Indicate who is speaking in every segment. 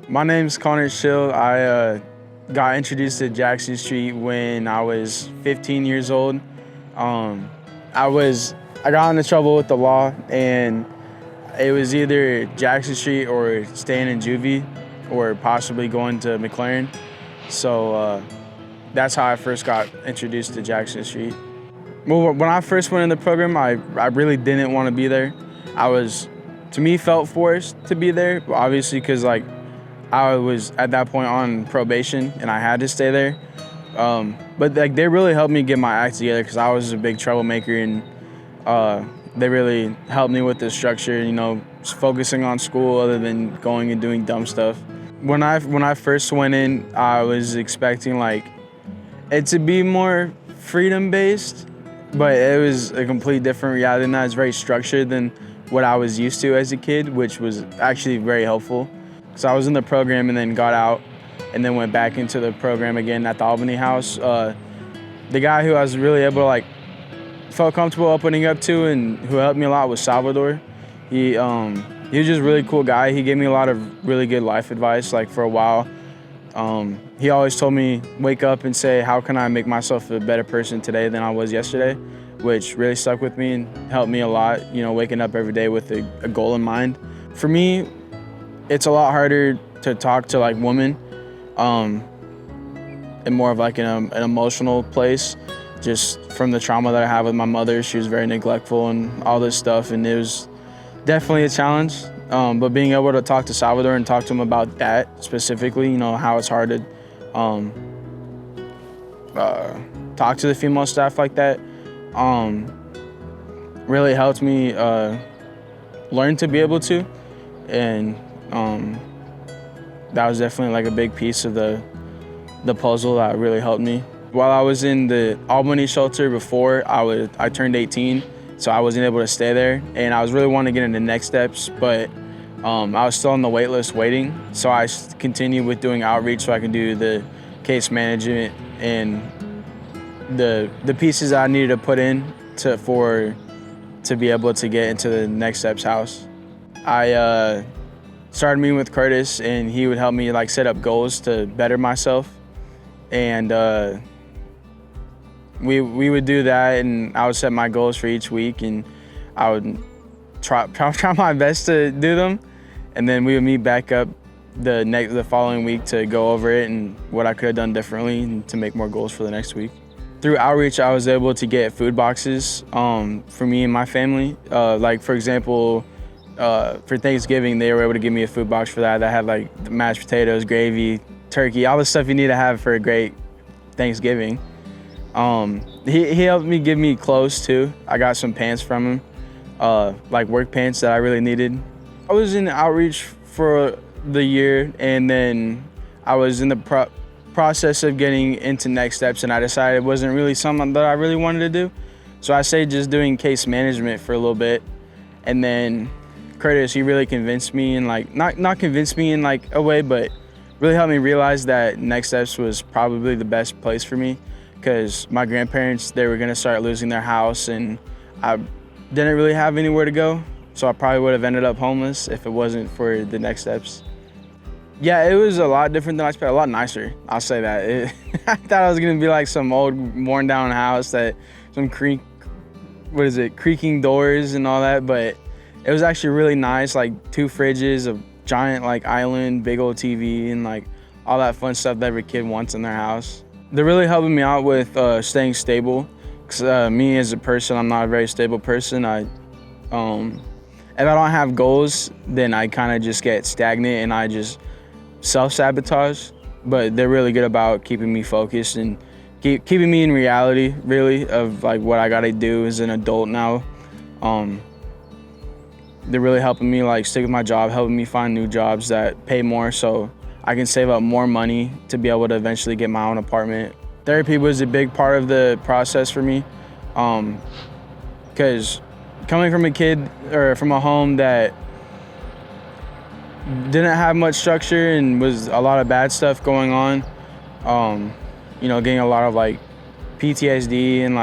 Speaker 1: My name's Connor Schill. I got introduced to Jackson Street when I was 15 years old. I got into trouble with the law, and it was either Jackson Street or staying in juvie or possibly going to McLaren. So that's how I first got introduced to Jackson Street. Well, when I first went in the program, I really didn't want to be there. To me, felt forced to be there, obviously, because I was at that point on probation and I had to stay there. But they really helped me get my act together because I was a big troublemaker, and they really helped me with the structure, focusing on school other than going and doing dumb stuff. When I first went in, I was expecting it to be more freedom-based, but it was a complete different reality than that. It's very structured than what I was used to as a kid, which was actually very helpful. So I was in the program and then got out and then went back into the program again at the Albany House. The guy who I was really able to felt comfortable opening up to and who helped me a lot was Salvador. He was just a really cool guy. He gave me a lot of really good life advice. For a while, he always told me, wake up and say, how can I make myself a better person today than I was yesterday, which really stuck with me and helped me a lot, waking up every day with a goal in mind. For me, it's a lot harder to talk to women in more of an emotional place, just from the trauma that I have with my mother. She was very neglectful and all this stuff, and it was definitely a challenge. But being able to talk to Salvador and talk to him about that specifically, how it's hard to talk to the female staff like that, really helped me learn to be able to, and that was definitely a big piece of the puzzle that really helped me. While I was in the Albany shelter before, I turned 18, so I wasn't able to stay there, and I was really wanting to get into Next Steps, but I was still on the wait list waiting, so I continued with doing outreach so I could do the case management and the pieces that I needed to put in to be able to get into the Next Steps house. I started meeting with Curtis, and he would help me set up goals to better myself, and we would do that, and I would set my goals for each week, and I would try my best to do them, and then we would meet back up the following week to go over it and what I could have done differently and to make more goals for the next week. Through outreach, I was able to get food boxes for me and my family. For example, for Thanksgiving, they were able to give me a food box for that. That had the mashed potatoes, gravy, turkey, all the stuff you need to have for a great Thanksgiving. He helped me give me clothes too. I got some pants from him, work pants that I really needed. I was in outreach for the year, and then I was in the process of getting into Next Steps, and I decided it wasn't really something that I really wanted to do. So I stayed just doing case management for a little bit, and then Curtis, he really convinced me, and not convinced me in a way, but really helped me realize that Next Steps was probably the best place for me, because my grandparents, they were gonna start losing their house, and I didn't really have anywhere to go, so I probably would have ended up homeless if it wasn't for the Next Steps. Yeah, it was a lot different than I expected, a lot nicer, I'll say that. I thought I was gonna be some old, worn down house that some creaking doors and all that, but it was actually really nice, 2 fridges, a giant island, big old TV, and all that fun stuff that every kid wants in their house. They're really helping me out with staying stable, because me as a person, I'm not a very stable person. If I don't have goals, then I kind of just get stagnant and I just self-sabotage, but they're really good about keeping me focused and keeping me in reality, really, of what I gotta do as an adult now. They're really helping me stick with my job, helping me find new jobs that pay more so I can save up more money to be able to eventually get my own apartment. Therapy was a big part of the process for me, because coming from a kid or from a home that didn't have much structure and was a lot of bad stuff going on, getting a lot of PTSD and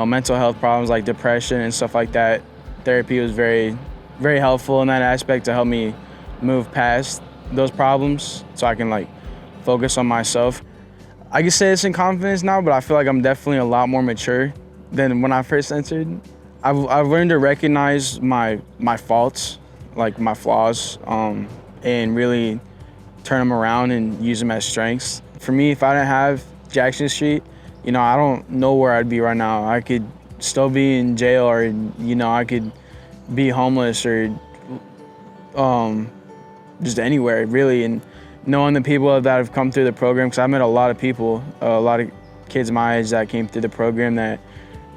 Speaker 1: mental health problems like depression and stuff like that. Therapy was very, very helpful in that aspect to help me move past those problems so I can like focus on myself. I can say it's in confidence now, but I feel like I'm definitely a lot more mature than when I first entered. I've learned to recognize my faults, like my flaws, and really turn them around and use them as strengths. For me, if I didn't have Jackson Street, I don't know where I'd be right now. I could still be in jail, or I could be homeless, or just anywhere really. And knowing the people that have come through the program, because I met a lot of people, a lot of kids my age that came through the program that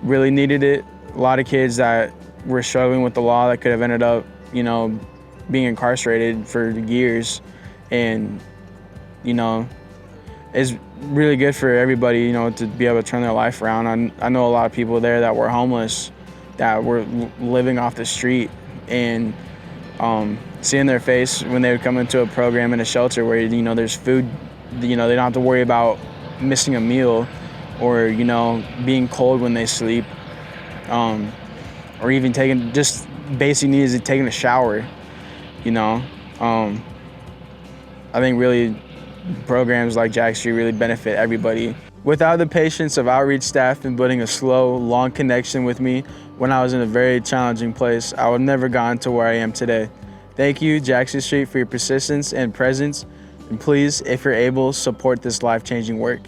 Speaker 1: really needed it. A lot of kids that were struggling with the law that could have ended up, being incarcerated for years. And, it's really good for everybody, to be able to turn their life around. I know a lot of people there that were homeless, that were living off the street, and seeing their face when they would come into a program in a shelter where, there's food, they don't have to worry about missing a meal, or, being cold when they sleep, or even taking just basic needs of taking a shower, I think really programs like Jack Street really benefit everybody. Without the patience of outreach staff and building a slow, long connection with me when I was in a very challenging place, I would have never gotten to where I am today. Thank you, Jackson Street, for your persistence and presence. And please, if you're able, support this life-changing work.